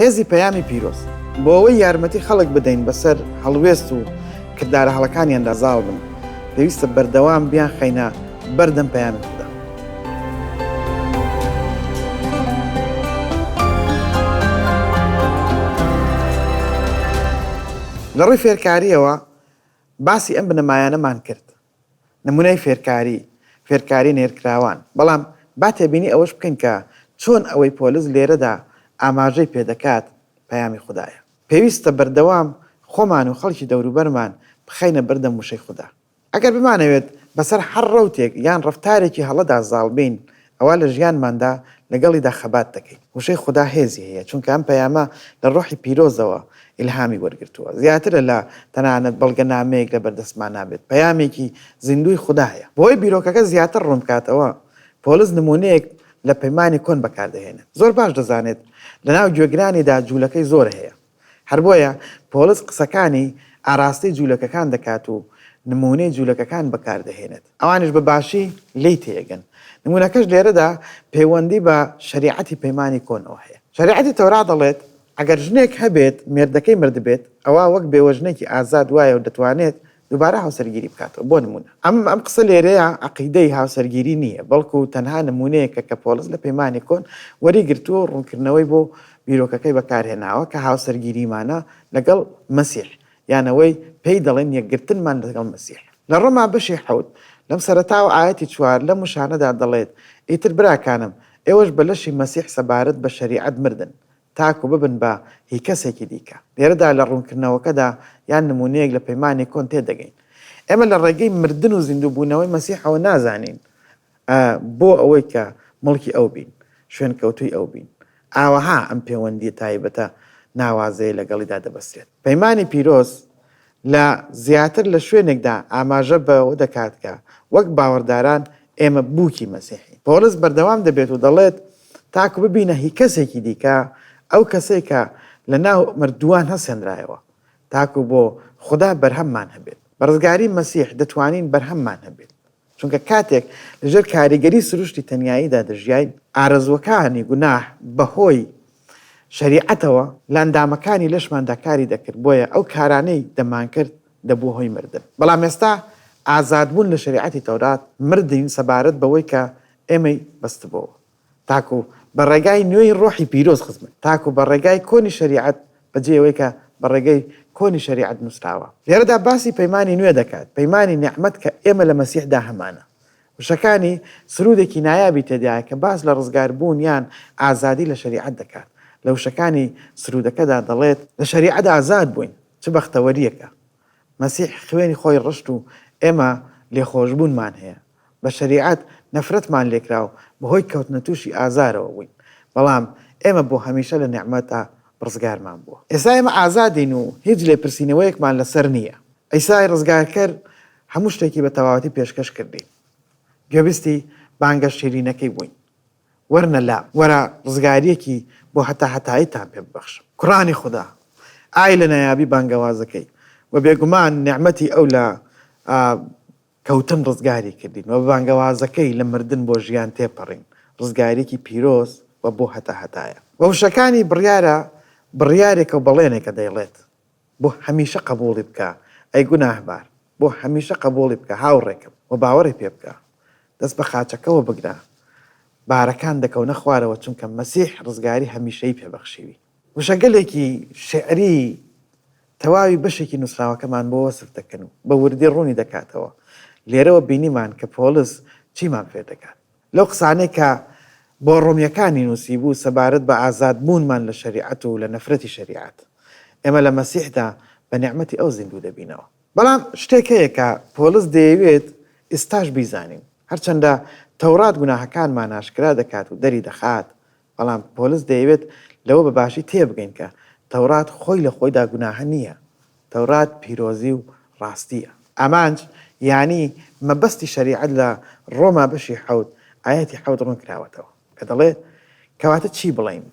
هێزی پەیامی پیرۆز بۆ ئەوەی یارمەتی خەڵک بدەین بەسەر هەڵوێست و کردارە هەڵەکانیاندا زاڵ بن پێویستە بەردەوام بیان خەینە بەردەم پەیامی خوددا. لە ڕووی فێرکاریەوە باسی ئەم بنەمایانەمان کرد، نمونەی فێرکاری نێرکراوان، بەڵام با تێبینی ئەوەش بکەین کە چۆن ئەوەی پۆلیس لێرەدا ئاماژەی پێدەکات پەیامی خوددایە. پێویستە بەردەوام خۆمان و خەڵکی دەوروبەرمان بخەینە بەردەم وشەی خوددا. ئەگەر بمانەوێت بەسەر هەر ڕەوتێک یان ڕەفتارێکی هەڵەدا زاڵ بین، ئەوە لە ژیانماندا لەگەڵیدا خەبات دەکەین. وشەی خوددا هێزی هەیە، چونکە ئەم پەیامە لە ڕۆحی پیرۆزەوە ئیلهامی وەرگرتووە، زیاترە لە تەنانەت بەڵگەنامەیەک لە بەردەستمان نابێت، پەیامێکی زیندوی خوددایە. بۆی بیرۆکەکە زیاتر ڕوون بکاتەوە، پۆلیس نمونەیەک لە پەیمانی کۆن بەکاردەهێنێت. زۆر باش دەزانێت لەناو گوێگرانیدا جوولەکەی زۆر هەیە، هەر بۆیە پۆلیس قسەکانی ئاراستەی جوولەکەکان دەکات و نمونەی جوولەکەکان بەکاردەهێنێت، ئەوانش بە باشی لی تێگەن. نمونەکەش لێرەدا پەیوەندی بە شەریعەتی پەیمانی کۆنەوە هەیە. شەریعەتی تەورات دەڵێت ئەگەر ژنێک هەبێت مێردەکەی مردبێت، ئەوە وەک بێوەژنێکی ئازاد وایە و دەتوانێت دووبارە هاوسەرگیری بکاتەوە. بۆ نمونە ئەم قسە لێرەیە عەقیدەی هاوسەرگیری نییە، بەڵکو تەنها نمونەیەکە کە پۆلیس لە پەیمانی کۆن وەریگرتووە و ڕوونکردنەوەی بۆ بیرۆکەکەی بەکارهێناوە کە هاوسەرگیریمانە لەگەڵ مەسیح، یانەوەی پێی دەڵێن یەکگرتنمان لەگەڵ مەسیح. لە ڕۆما بەشی 7 لەم سەرەتاوە ئاەتی 4 لە موشانەدا دەڵێت ئیتر براکانم ئێوەش بە لەشی مەسیح سەبارەت بە شەریعەت مردن تاکو ببن بە هی کەسێکی دیکە. لێرەدا لە ڕوونکردنەوەکەدا یان نمونەیەک لە پەیمانی کۆن تێدەگەین. ئێمە لە ڕێگەی مردن و زیندووبوونەوەی مەسیحەوە نازانین بۆ ئەوەی کە مڵکی ئەو بین، شوێن کەوتوی ئەو بین. ئاوەها ئەم پەیوەندی تایبەتە ناوازەیە لەگەڵیدا دەبەستێت. پەیمانی پیرۆز لە زیاتر لە شوێنێکدا ئاماژە بەوە دەکات کە وەک باوەڕداران ئێمە بووکی مەسیحی. پۆلیس بەردەوام دەبێت و دەڵێت تاکو ببینە هی کەسێکی دیکە، ئەو کەسێک کە لە ناو مردووان هەسێنرایەوە، تاکو بۆ خوددا بەرهەممان هەبێت. بەڕزگاری مەسیح دەتوانین بەرهەممان هەبێت، چونکە کاتێک لەژێر کاریگەری سروشتی تەنیاییدا دەژیاین، ئارەزوەکانی گوناح بەهۆی شەریعەتەوە لە ئەندامەکانی لەشماندا کاری دەکرد، بۆیە ئەو کارانەی دەمان کرد دەبوو هۆی مردن. بەڵام ئێستا ئازادبوون لە شەریعەتی تەورات مردین سەبارەت بەوەی کە ئێمەی بەستبەوە، تاکو بە ڕێگای نوێی ڕۆحی پیرۆز خزمن، تاکو بە ڕێگای کۆنی شەریعەت بەجێەوەی کە بە ڕێگەی کۆنی شەریعەت نووسراوە. لێرەدا باسی پەیمانی نوێ دەکات، پەیمانی نیعمەت کە ئێمە لە مەسیحدا هەمانە. وشەکانی سرودێکی نایابی تێدایە کە باس لە ڕزگاربوون یان ئازادی لە شەریعەت دەکات. لە وشەکانی سرودەکەدا دەڵێت لە شەریعەت ئازاد بووین، چ بەختەوەریەکە. مەسیح خوێنی خۆی ڕشت و ئێمە لێخۆشبوونمان هەیە. بە شەریعەت نەفرەتمان لێکراو بەهۆی کەوتنە تووشی ئازارەوە بووین، بەڵام ئێمە بۆ هەمیشە لە نیعمەتە ڕزگارمان بووە. ئێستا ئێمە ئازادین و هیچ لێپرسینەوەیەکمان لەسەر نییە. ئەیسای ڕزگارکەر هەموو شتێکی بە تەواوەتی پێشکەش کردین. گوێبیستی بانگە شیرینەکەی بووین. وەرنە لا، وەرە ڕزگاریەکی بۆ هەتاییتان پێ ببەخشم. کوڕانی خوددا، ئای لە نایابی بانگەوازەکەی و بێگومان نیعمەتی ئەو لە کەوتن ڕزگاری کردین و بانگەوازەکەی لە مردن بۆ ژیان تێپەڕین، ڕزگارێکی پیرۆز و بۆ هەتایە. بە وشەکانی بڕیارێکە و بەڵێنێکە دەیڵێت بۆ هەمیشە قبوڵی بکە ئەی گوناهبار، بۆ هەمیشە قبوڵی بکە هاوڕێکم و باوەڕی پێ بکە، دەست بە خاچەکەەوە بگرە، بارەکان دەکەونە خوارەوە، چونکە مەسیح ڕزگاری هەمیشەی پێبەخشیوی. وشەگەلێکی شعری تەواوی بەشێکی نووسراوەکەمان بۆ وەسف دەکەن و بە وردی ڕوونی دەکاتەوە. لێرەوە بینیمان کە پۆلیس چیمان فێر دەکات لەو قسانەی کە بۆ ڕۆمیەکانی نووسی بوو سەبارەت بە ئازادبوونمان لە شەریعەت و لە نەفرەتی شەریعەت. ئێمە لە مەسیحدا بە نیعمەتی ئەو زیندوو دەبینەوە. بەڵام شتێک هەیە کە پۆلیس دەیەوێت ئێستاش بیزانین، هەرچەندە تەورات گوناهەکانمان ئاشکرا دەکات و دەری دەخات، بەڵام پۆلیس دەیەوێت لەوە بە باشی تێبگەین کە تەورات خۆی لە خۆیدا گوناهە نییە، تەورات پیرۆزی و ڕاستیە. ئامانج یعنی مەبەستی شەریعەت لە ڕۆما بەشی 7 ئاەتی 7 ڕوون کراوەتەوە کە دەڵێت کەواتە چی بڵین؟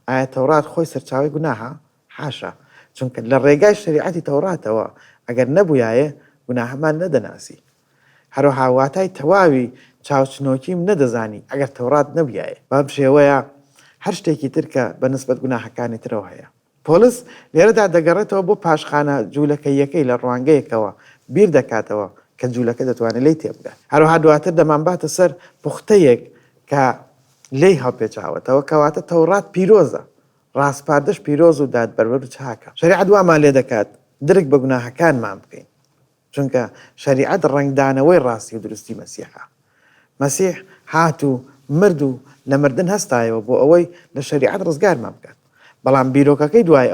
ئایا تەورات خۆی سەرچاوی گوناهە؟ حاشا، چونکە لە ڕێگای شەریعەتی تەوراتەوە ئەگەر نەبووایە گوناهەمان نەدەناسی. هەروەها واتای تەواوی چاوچنۆکیم نەدەزانی ئەگەر تەورات نەبووایە. بەم شێوەیە هەر شتێکی ترکە بە نسبەت گوناحەکانی ترەوە هەیە. پۆلیس لێرەدا دەگەڕێتەوە بۆ پاشخانە جوولەکەیەکەی لە ڕوانگەیەکەوە بیر دەکاتەوە کە جوولەکە دەتوانێت لی تێبگات. هەروەها دواتر دەمانباتە سەر پوختەیەک کە لی هەڵپێچاوەتەوە کەواتە تەورات پیرۆزە، ڕاستپاردەش پیرۆز و دادبەروەر و چاکە. شەریعەت وامان لێ دەکات درک بە گوناحەکانمان بکەین، چونکە شەریعەت ڕنگدانەوەی ڕاستی و دروستی مەسیحە. مەسیح هات و مرد و لە مردن هەستایەوە بۆ ئەوەی لە شەریعەت ڕزگارمان بکات. بەڵام بیرۆکەکەی دوای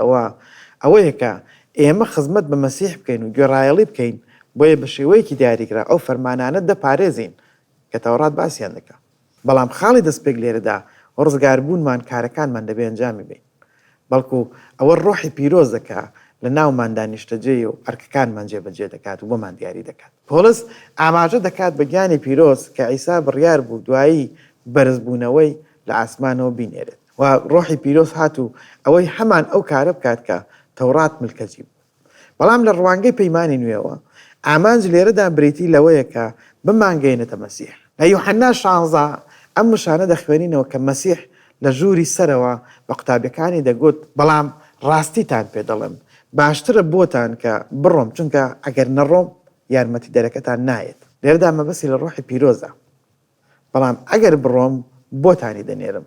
ئەوەیە کە ئێمە خزمەت بە مەسیح بکەین و گوێڕایەڵی بکەین، بۆیە بە شێوەیەکی دیاریکرا ئەو فەرمانانە دەپارێزین کە تەورات باسییان دەکات. بەڵام خاڵی دەستپێک لێرەدا ڕزگاربوونمان کارەکانمان دەبێ ئەنجامی بین، بەڵکو ئەوە ڕۆحی پیرۆز دەکات لە ناوماندا نیشتەجێ و ئەرکەکانمان جێبەجێ دەکات و بۆمان دیاری دەکات. پۆلیس ئاماژە دەکات بە گیانی پیرۆز کە عیسا بڕیار بوو دوایی بەرزبوونەوەی لە ئاسمانەوە بینێرێت و ڕۆحی پیرۆز هات و ئەوەی هەمان ئەو کارە بکات کە تەورات ملکەتی بوو. بەڵام لە ڕوانگەی پەیمانی نوێەوە ئامانج لێرەدا بریتی لەوەیە کە بمانگەینێتە مەسیح. لە یوحەنا 16 ئەم مشانە دەخوێنینەوە کە مەسیح لە ژووری سەرەوە بە قوتابیەکانی دەگوت بەڵام ڕاستیتان پێ دەڵێم باشترە بۆتان کە بڕۆم، چونکە ئەگەر نەڕۆم یارمەتی دەرەکەتان نایێت. لێرەدا مەبەستی لە ڕۆحی پیرۆزە، بەڵام ئەگەر بڕۆم بۆتانی دەنێرم.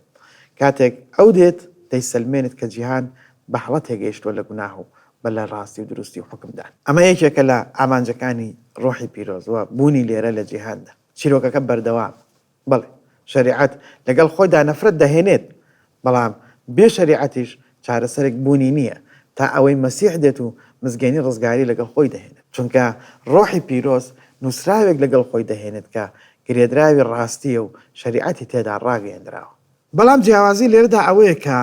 کاتێک ئەو دێت دەیسەلمێنێت کە جیهان بە حەڵەت تێگەیشتووە لە گوناح و بە لە ڕاستی و دروستی و حکمدان. ئەمە یەکێکە لە ئامانجەکانی ڕۆحی پیرۆزوە بوونی لێرە لە جیهاندا. چیرۆکەکە بەردەوام، بەڵێ شەریعەت لەگەڵ خۆیدا نەفرەت دەهێنێت، بەڵام بێ شەریعەتیش چارەسەرێک بوونی نییە تا ئەوەی مەسیح دێت و مزگەینی ڕزگاری لەگەڵ خۆی دەهێنێت، چونکە ڕۆحی پیرۆز نووسراوێک لەگەڵ خۆی دەهێنێت کە گرێدراوی ڕاستیە و شەریعەتی تێدا ڕاگەیەندراوە. بەڵام جیاوازی لێرەدا ئەوەیە کە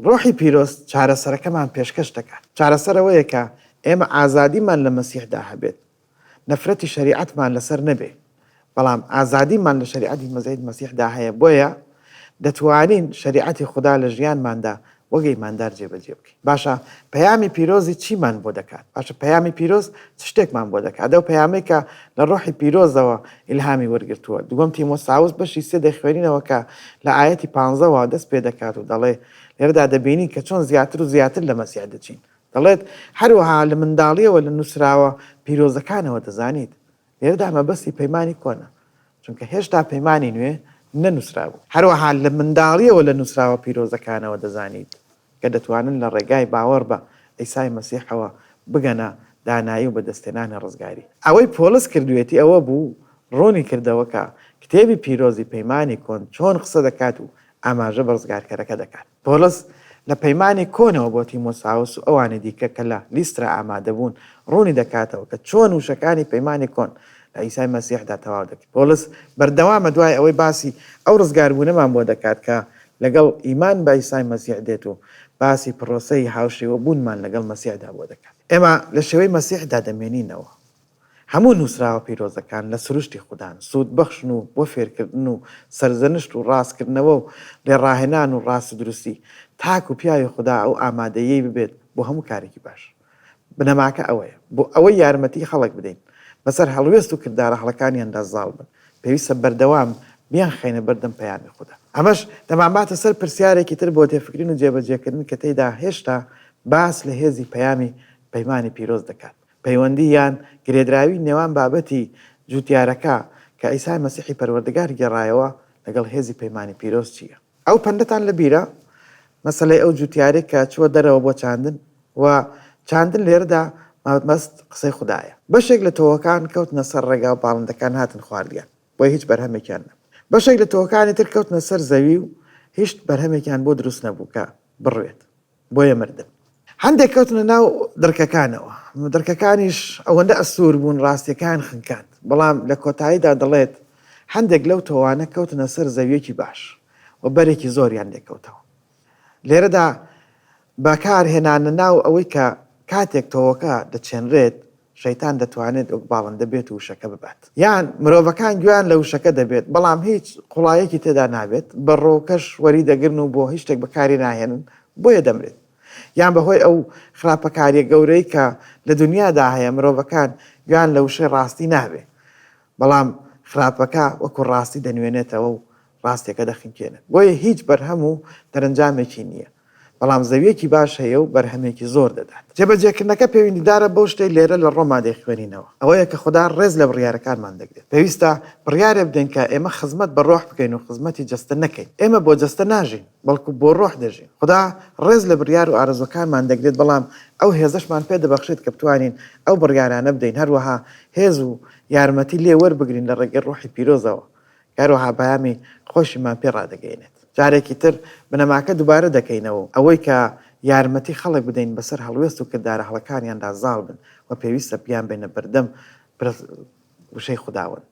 ڕۆحی پیرۆز چارەسەرەکەمان پێشکەش دەکات. چارەسەرەوەیە کە ئێمە ئازادیمان لە مەسیحدا هەبێت، نەفرەتی شەریعەتمان لەسەر نەبێ، بەڵام ئازادیمان لە شەریعەتی مەسیحدا هەیە. بۆیە دەتوانین شەریعەتی خوددا لە ژیانماندا وەگەی ماندار جێبەجێ بکەین. باشە پەیامی پیرۆزی چیمان بۆ دەکات؟ باشە پەیامی پیرۆز چ شتێکمان بۆ دەکات؟ ئەو پەیامەی کە لە ڕۆحی پیرۆزەوە ئیلهامی وەرگرتووە. دووەم تیمۆساوس بەشی 3 دەخوێنینەوە کە لە ئاەتی 15ەوە دەست پێ دەکات و دەڵێ لێرەدا دەبینین کە چۆن زیاتر و زیاتر لە مەسیح دەچین. دەڵێت هەروەها لە منداڵیەوە لە نووسراوە پیرۆزەکانەوە دەزانیت. لێرەدا مەبەستی پەیمانی کۆنە، چونکە هێشتا پەیمانی نوێ نەنووسرابوو. هەروەها لە منداڵیەوە لە نووسراوە پیرۆزەکانەوە دەزانیت کە دەتوانن لە ڕێگای باوەڕ بە ئەیسای مەسیحەوە بگەنە دانایی و بەدەستێنانی ڕزگاری. ئەوەی پۆلیس کردوێتی ئەوە بوو ڕوونی کردەوە کە کتێبی پیرۆزی پەیمانی کۆن چۆن قسە دەکات و ئاماژە بە ڕزگارکەرەکە دەکات. پۆلیس لە پەیمانی کۆنەوە بۆ تیمۆساوس و ئەوانە دیکە کە لە لیسترا ئامادەبوون ڕوونی دەکاتەوە کە چۆن وشەکانی پەیمانی کۆن لە ئیسای مەسیحدا تەواو دەکات. پۆلیس بەردەوامە دوای ئەوەی باسی ئەو ڕزگاربوونەمان بۆ دەکات کە لەگەڵ ئیمان بە ئیسای مەسیح دێت و باسی پرۆسەی هاوشێوە بوونمان لەگەڵ مەسیحدا بۆ دەکات. ئێمە لە شێوەی مەسیحدا دەمێنینەوە. هەموو نووسراوە پیرۆزەکان لە سروشتی خوددان، سوود بەخشن و بۆ فێرکردن و سەرزەنشت و ڕاستکردنەوە و لێڕاهێنان و ڕاست دروستی تاک و پیاوی خوددا ئەو ئامادەیەی ببێت بۆ هەموو کارێکی باش. بنەماکە ئەوەیە بۆ ئەوەی یارمەتی خەڵک بدەین بەسەر هەڵوێست و کردارە هەڵەکانیاندا زاڵ بن، پێویستە بەردەوام بیان خەینە بەردەم پەیامی خوددا. ئەمەش دەمانباتە سەر پرسیارێکی تر بۆ تێفکرین و جێبەجێکردن کە تێیدا هێشتا باس لە هێزی پەیمانی پیرۆز دەکات. پەیوەندی یان گرێدراوی نێوان بابەتی جوتیارەکە کە ئیسای مەسیحی پەروەردگار گێڕایەوە لەگەڵ هێزی پەیمانی پیرۆز چییە؟ ئەو پەندەتان لە بیرە مەسەلەی ئەو جوتیارێک کە چووە دەرەوە بۆ چاندن و چاندن لێرەدا مەست قسەی خوددایە. بەشێک لە تۆوەکان کەوتنە سەر ڕێگا و باڵندەکان هاتن خواردیان، بۆی هیچ بەرهەمێکیان نەبوو. بەشێک لە تۆوەکانی تر کەوتنە سەر زەوی و هیچ بەرهەمێکیان بۆ دروست نەبوو کە بڕوێت، بۆیە مردن. هەندێک کەوتنە ناو دڕکەکانەوە، دڕکەکانیش ئەوەندە ئەسوور بوون ڕاستیەکان خنکاند. بەڵام لە کۆتاییدا دەڵێت هەندێک لەو تۆوانە کەوتنە سەر زەویەکی باش و بەرێکی زۆریان لێکەوتەوە. لێرەدا بەکارهێنانە ناو ئەوەی کە کاتێک تۆوەکە دەچێنرێت شەیتان دەتوانێت ئەو باڵندە بێت و وشەکە ببات، یان مرۆڤەکان گویان لە وشەکە دەبێت بەڵام هیچ قوڵایەکی تێدا نابێت، بەڕۆکەش وەری دەگرن و بۆ هیچ شتێک بەکاری ناهێنن بۆیە دەمرێت. یان بەهۆی ئەو خراپەکاریە گەورەی کە لە دنیادا هەیە مرۆڤەکان گویان لە وشەی ڕاستی نابێت، بەڵام خراپەکە وەکو ڕاستی دەنوێنێتەوە و ڕاستێکە دەخینکێنن بۆیە هیچ بەرهەم و دەرەنجامێکی نییە بەڵام زەویەکی باش هەیە و بەرهەمێکی زۆر دەدات جێبەجێکردنەکە پەیوەندیدارە بۆ شتێک لێرە لە ڕۆما دەخوێنینەوە ئەوەیە کە خوددا ڕێز لە بڕیارەکانمان دەگرێت پێویستە بڕیارێ بدەین کە ئێمە خزمەت بە ڕۆح بکەین و خزمەتی جەستە نەکەین ئێمە بۆ جەستە ناژین بەڵکو بۆ ڕۆح دەژین خوددا ڕێز لە بڕیار و ئارەزوەکانمان دەگرێت بەڵام ئەو هێزەشمان پێ دەبەخشێت کە بتوانین ئەو بڕیارانە بدەین هەروەها هێز و یارمەتی لێ وەربگرین لە ڕێگەی ڕۆحی پیرۆزەوە هەروەها بەیامی خۆشیمان پێ ڕادەگەینێت جارێکی تر بنەماکە دووبارە دەکەینەوە ئەوەی کە یارمەتی خەڵک بدەین بەسەر هەڵوێست و کردارە هەڵەکانیاندا زاڵ بن و پێویستە بیان بێنە بەردەم وشەی خودداوەند